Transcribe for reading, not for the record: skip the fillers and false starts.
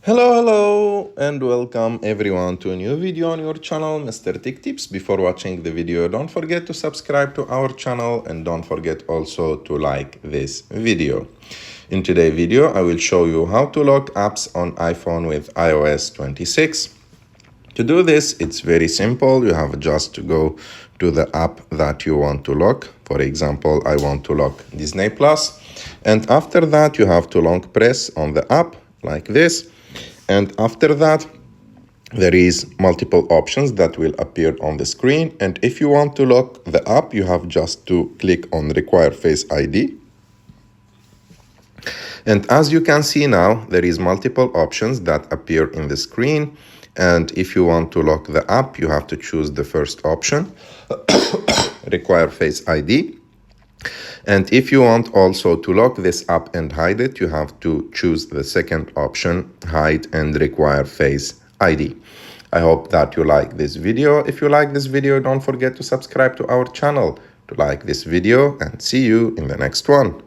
Hello, and welcome everyone to a new video on your channel, Mr. Tech Tips. Before watching the video, don't forget to subscribe to our channel and don't forget also to like this video. In today's video, I will show you how to lock apps on iPhone with iOS 26. To do this, it's very simple. You have just to go to the app that you want to lock. For example, I want to lock Disney Plus. And after that, you have to long press on the app like this. And after that, there is multiple options that will appear on the screen. And if you want to lock the app, you have just to click on Require Face ID. And as you can see now, there is multiple options that appear in the screen. And if you want to lock the app, you have to choose the first option, Require Face ID. And if you want also to lock this app and hide it, you have to choose the second option, Hide and Require Face ID. I hope that you like this video. If you like this video, don't forget to subscribe to our channel to like this video and see you in the next one.